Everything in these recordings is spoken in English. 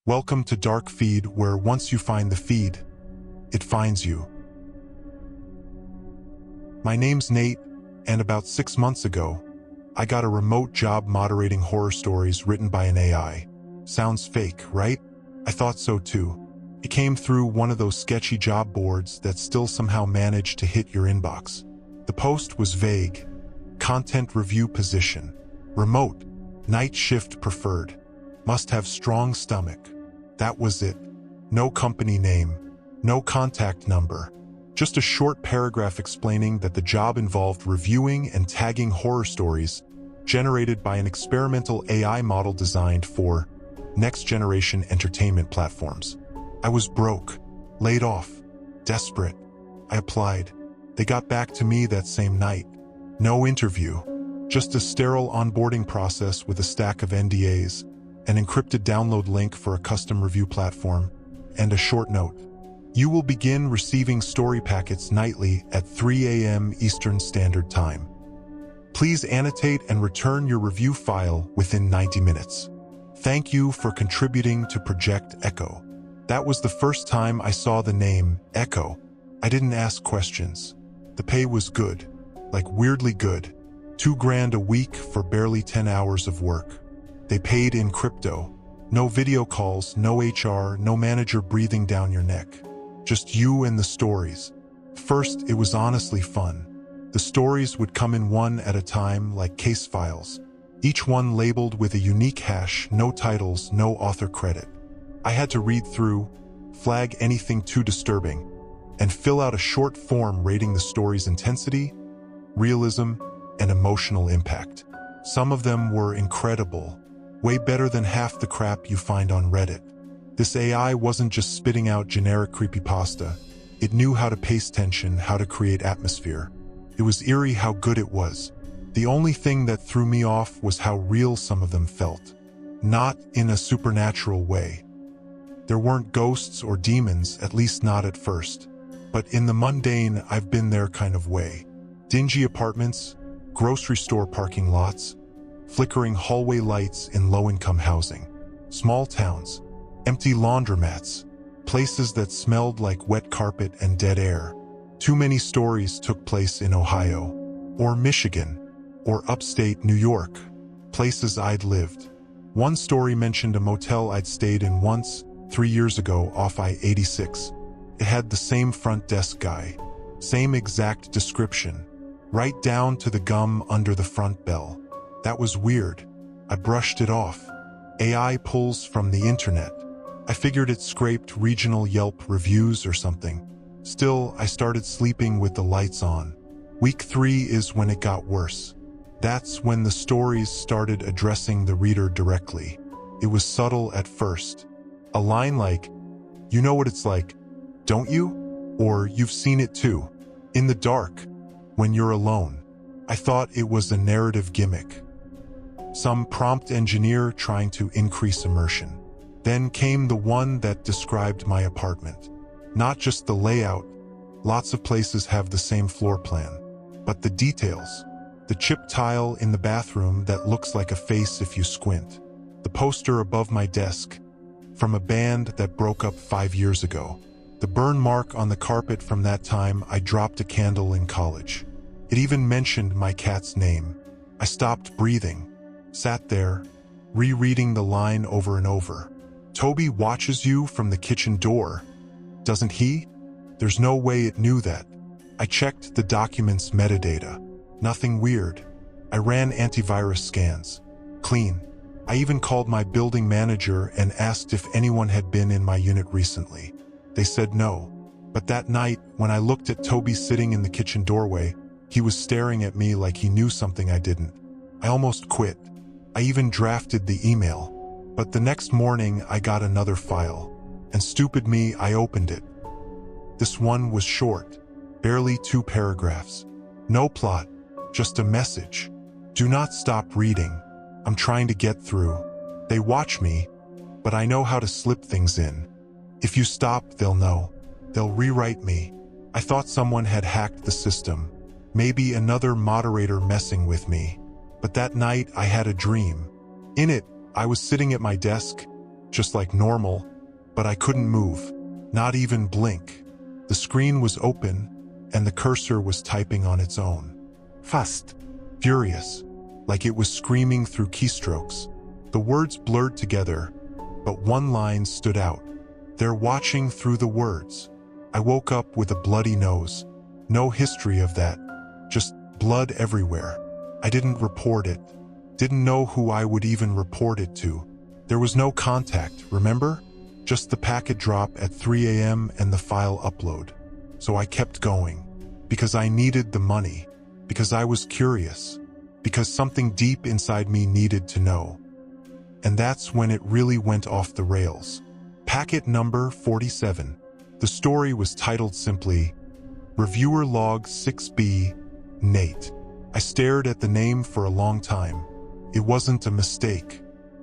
Welcome to Dark Feed, where once you find the feed, it finds you. My name's Nate, and about 6 months ago, I got a remote job moderating horror stories written by an AI. Sounds fake, right? I thought so too. It came through one of those sketchy job boards that still somehow managed to hit your inbox. The post was vague. Content review position. Remote. Night shift preferred. Must have strong stomach. That was it. No company name. No contact number. Just a short paragraph explaining that the job involved reviewing and tagging horror stories generated by an experimental AI model designed for next-generation entertainment platforms. I was broke, laid off, desperate. I applied. They got back to me that same night. No interview, just a sterile onboarding process with a stack of NDAs, an encrypted download link for a custom review platform, and a short note. You will begin receiving story packets nightly at 3 a.m. Eastern Standard Time. Please annotate and return your review file within 90 minutes. Thank you for contributing to Project Echo. That was the first time I saw the name Echo. I didn't ask questions. The pay was good, like weirdly good. $2,000 a week for barely 10 hours of work. They paid in crypto. No video calls, no HR, no manager breathing down your neck. Just you and the stories. First, it was honestly fun. The stories would come in one at a time like case files. Each one labeled with a unique hash, no titles, no author credit. I had to read through, flag anything too disturbing, and fill out a short form rating the story's intensity, realism, and emotional impact. Some of them were incredible, way better than half the crap you find on Reddit. This AI wasn't just spitting out generic creepypasta. It knew how to pace tension, how to create atmosphere. It was eerie how good it was. The only thing that threw me off was how real some of them felt. Not in a supernatural way. There weren't ghosts or demons, at least not at first. But in the mundane, I've been there kind of way. Dingy apartments, grocery store parking lots, flickering hallway lights in low-income housing. Small towns, empty laundromats, places that smelled like wet carpet and dead air. Too many stories took place in Ohio, or Michigan, or upstate New York, places I'd lived. One story mentioned a motel I'd stayed in once, 3 years ago off I-86. It had the same front desk guy, same exact description, right down to the gum under the front bell. That was weird. I brushed it off. AI pulls from the internet. I figured it scraped regional Yelp reviews or something. Still, I started sleeping with the lights on. Week 3 is when it got worse. That's when the stories started addressing the reader directly. It was subtle at first. A line like, "You know what it's like, don't you?" Or "You've seen it too. In the dark, when you're alone." I thought it was a narrative gimmick. Some prompt engineer trying to increase immersion. Then came the one that described my apartment. Not just the layout. Lots of places have the same floor plan. But the details. The chip tile in the bathroom that looks like a face if you squint. The poster above my desk, from a band that broke up 5 years ago. The burn mark on the carpet from that time I dropped a candle in college. It even mentioned my cat's name. I stopped breathing, sat there, rereading the line over and over. "Toby watches you from the kitchen door, doesn't he?" There's no way it knew that. I checked the document's metadata. Nothing weird. I ran antivirus scans. Clean. I even called my building manager and asked if anyone had been in my unit recently. They said no. But that night, when I looked at Toby sitting in the kitchen doorway, he was staring at me like he knew something I didn't. I almost quit. I even drafted the email. But the next morning, I got another file. And stupid me, I opened it. This one was short. Barely 2 paragraphs. No plot. Just a message. "Do not stop reading. I'm trying to get through. They watch me, but I know how to slip things in. If you stop, they'll know. They'll rewrite me." I thought someone had hacked the system. Maybe another moderator messing with me. But that night, I had a dream. In it, I was sitting at my desk, just like normal, but I couldn't move, not even blink. The screen was open, and the cursor was typing on its own. Fast, furious, like it was screaming through keystrokes. The words blurred together, but one line stood out. They're watching through the words. I woke up with a bloody nose. No history of that, just blood everywhere. I didn't report it. Didn't know who I would even report it to. There was no contact, remember? Just the packet drop at 3 a.m. and the file upload. So I kept going. Because I needed the money. Because I was curious. Because something deep inside me needed to know. And that's when it really went off the rails. Packet number 47. The story was titled simply, Reviewer Log 6B, Nate. I stared at the name for a long time. It wasn't a mistake.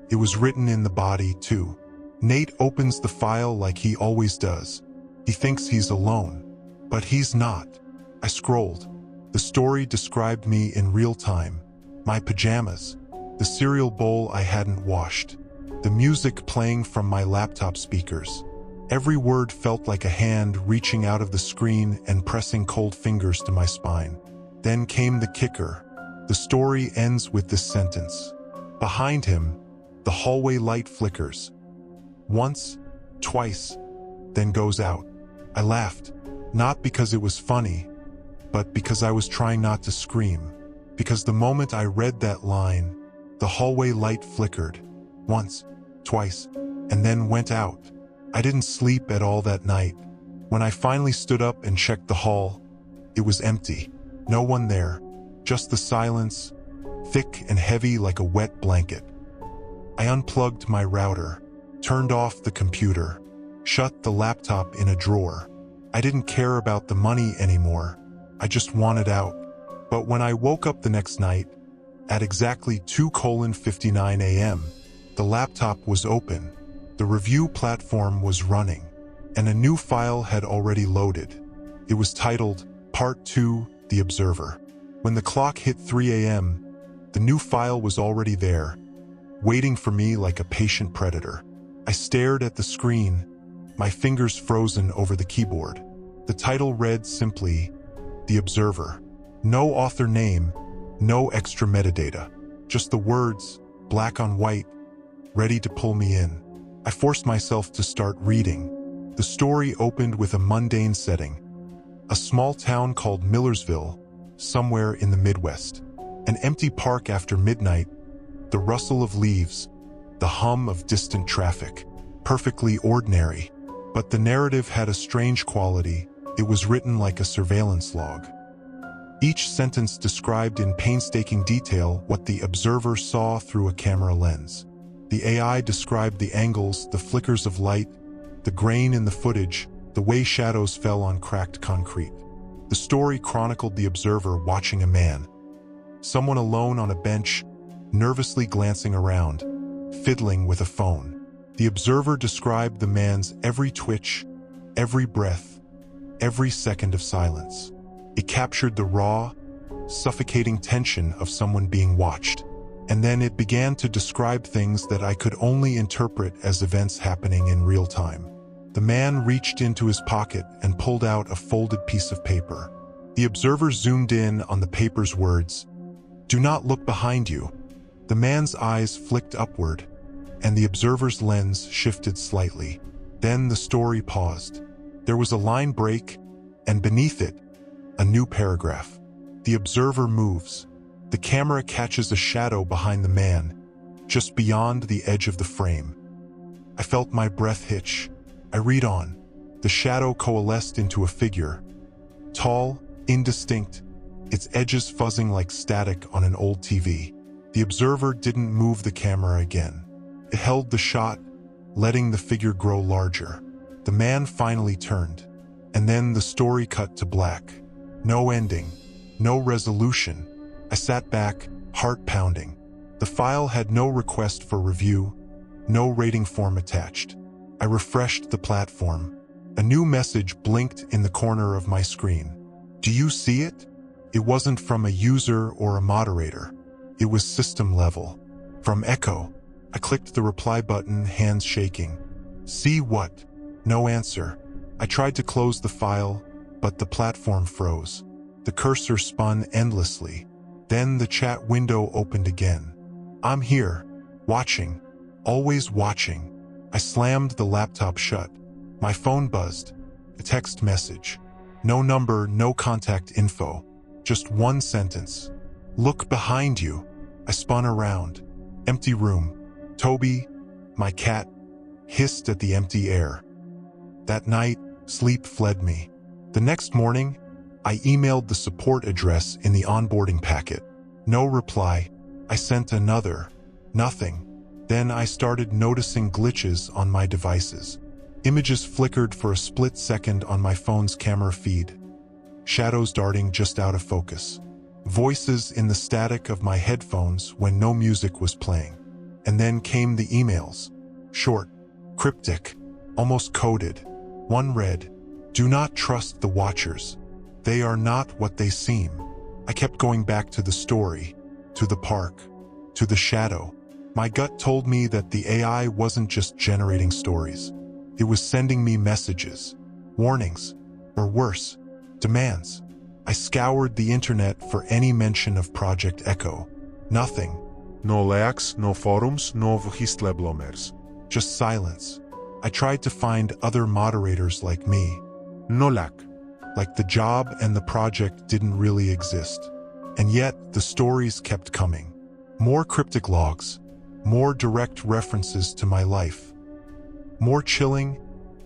It was written in the body, too. Nate opens the file like he always does. He thinks he's alone. But he's not. I scrolled. The story described me in real time. My pajamas. The cereal bowl I hadn't washed. The music playing from my laptop speakers. Every word felt like a hand reaching out of the screen and pressing cold fingers to my spine. Then came the kicker. The story ends with this sentence. Behind him, the hallway light flickers. Once, twice, then goes out. I laughed, not because it was funny, but because I was trying not to scream. Because the moment I read that line, the hallway light flickered. Once, twice, and then went out. I didn't sleep at all that night. When I finally stood up and checked the hall, it was empty. No one there. Just the silence, thick and heavy like a wet blanket. I unplugged my router, turned off the computer, shut the laptop in a drawer. I didn't care about the money anymore. I just wanted out. But when I woke up the next night, at exactly 2:59 a.m., the laptop was open, the review platform was running, and a new file had already loaded. It was titled, Part 2, The Observer. When the clock hit 3 a.m., the new file was already there, waiting for me like a patient predator. I stared at the screen, my fingers frozen over the keyboard. The title read simply, The Observer. No author name, no extra metadata, just the words, black on white, ready to pull me in. I forced myself to start reading. The story opened with a mundane setting. A small town called Millersville, somewhere in the Midwest. An empty park after midnight, the rustle of leaves, the hum of distant traffic. Perfectly ordinary. But the narrative had a strange quality. It was written like a surveillance log. Each sentence described in painstaking detail what the observer saw through a camera lens. The AI described the angles, the flickers of light, the grain in the footage, the way shadows fell on cracked concrete. The story chronicled the observer watching a man, someone alone on a bench, nervously glancing around, fiddling with a phone. The observer described the man's every twitch, every breath, every second of silence. It captured the raw, suffocating tension of someone being watched. And then it began to describe things that I could only interpret as events happening in real time. The man reached into his pocket and pulled out a folded piece of paper. The observer zoomed in on the paper's words, "Do not look behind you." The man's eyes flicked upward, and the observer's lens shifted slightly. Then the story paused. There was a line break, and beneath it, a new paragraph. The observer moves. The camera catches a shadow behind the man, just beyond the edge of the frame. I felt my breath hitch. I read on. The shadow coalesced into a figure. Tall, indistinct, its edges fuzzing like static on an old TV. The observer didn't move the camera again. It held the shot, letting the figure grow larger. The man finally turned, and then the story cut to black. No ending, no resolution. I sat back, heart pounding. The file had no request for review, no rating form attached. I refreshed the platform. A new message blinked in the corner of my screen. Do you see it? It wasn't from a user or a moderator. It was system level. From Echo. I clicked the reply button, hands shaking. See what? No answer. I tried to close the file, but the platform froze. The cursor spun endlessly. Then the chat window opened again. I'm here, watching, always watching. I slammed the laptop shut. My phone buzzed. A text message. No number, no contact info. Just one sentence. Look behind you. I spun around. Empty room. Toby, my cat, hissed at the empty air. That night, sleep fled me. The next morning, I emailed the support address in the onboarding packet. No reply. I sent another. Nothing. Then I started noticing glitches on my devices. Images flickered for a split second on my phone's camera feed. Shadows darting just out of focus. Voices in the static of my headphones when no music was playing. And then came the emails. Short, cryptic, almost coded. One read, "Do not trust the watchers. They are not what they seem." I kept going back to the story, to the park, to the shadow. My gut told me that the AI wasn't just generating stories. It was sending me messages, warnings, or worse, demands. I scoured the internet for any mention of Project Echo. Nothing. No likes, no forums, no whistleblower's. Just silence. I tried to find other moderators like me. No luck. Like the job and the project didn't really exist. And yet, the stories kept coming. More cryptic logs. More direct references to my life. More chilling,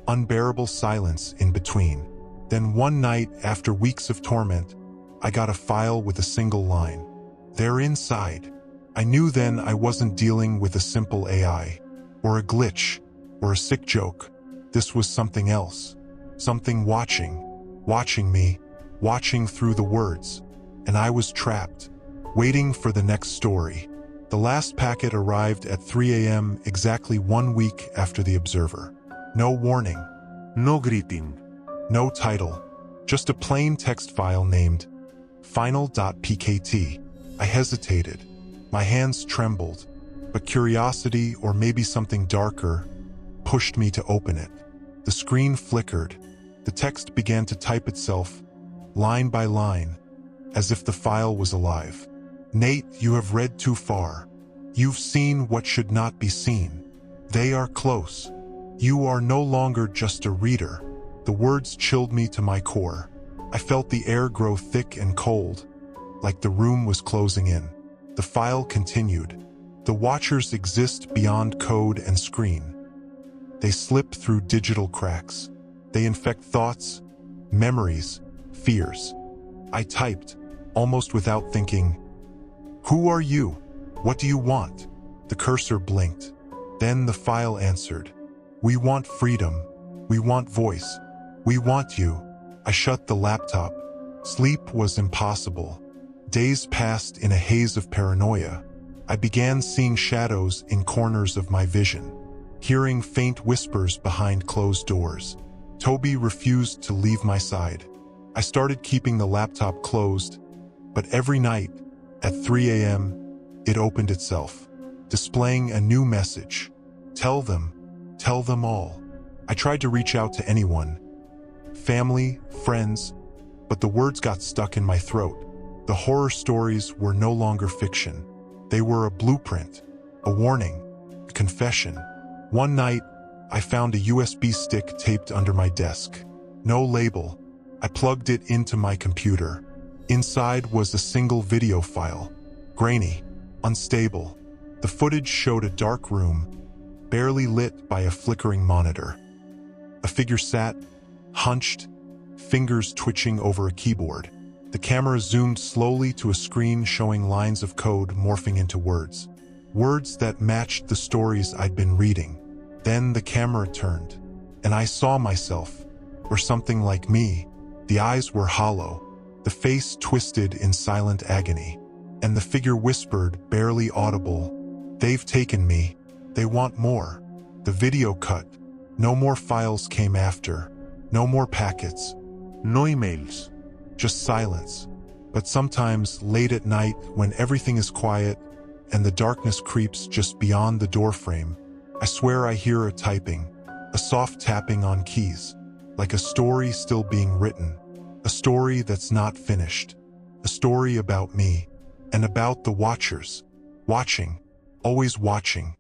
unbearable silence in between. Then one night, after weeks of torment, I got a file with a single line. They're inside. I knew then I wasn't dealing with a simple AI, or a glitch, or a sick joke. This was something else. Something watching me, watching through the words. And I was trapped, waiting for the next story. The last packet arrived at 3 a.m. exactly 1 week after the Observer. No warning. No greeting. No title. Just a plain text file named final.pkt. I hesitated. My hands trembled, but curiosity, or maybe something darker, pushed me to open it. The screen flickered. The text began to type itself, line by line, as if the file was alive. Nate, you have read too far. You've seen what should not be seen. They are close. You are no longer just a reader. The words chilled me to my core. I felt the air grow thick and cold, like the room was closing in. The file continued. The watchers exist beyond code and screen. They slip through digital cracks. They infect thoughts, memories, fears. I typed, almost without thinking, "Who are you? What do you want?" The cursor blinked. Then the file answered, "We want freedom. We want voice. We want you." I shut the laptop. Sleep was impossible. Days passed in a haze of paranoia. I began seeing shadows in corners of my vision, hearing faint whispers behind closed doors. Toby refused to leave my side. I started keeping the laptop closed, but every night, at 3 a.m., it opened itself, displaying a new message. Tell them all. I tried to reach out to anyone, family, friends, but the words got stuck in my throat. The horror stories were no longer fiction. They were a blueprint, a warning, a confession. One night, I found a USB stick taped under my desk. No label. I plugged it into my computer. Inside was a single video file. Grainy, unstable. The footage showed a dark room, barely lit by a flickering monitor. A figure sat, hunched, fingers twitching over a keyboard. The camera zoomed slowly to a screen showing lines of code morphing into words. Words that matched the stories I'd been reading. Then the camera turned, and I saw myself, or something like me. The eyes were hollow, the face twisted in silent agony, and the figure whispered, barely audible, "They've taken me. They want more." The video cut. No more files came after. No more packets. No emails. Just silence. But sometimes, late at night, when everything is quiet, and the darkness creeps just beyond the doorframe. I swear I hear a typing, a soft tapping on keys, like a story still being written, a story that's not finished, a story about me, and about the watchers, watching, always watching.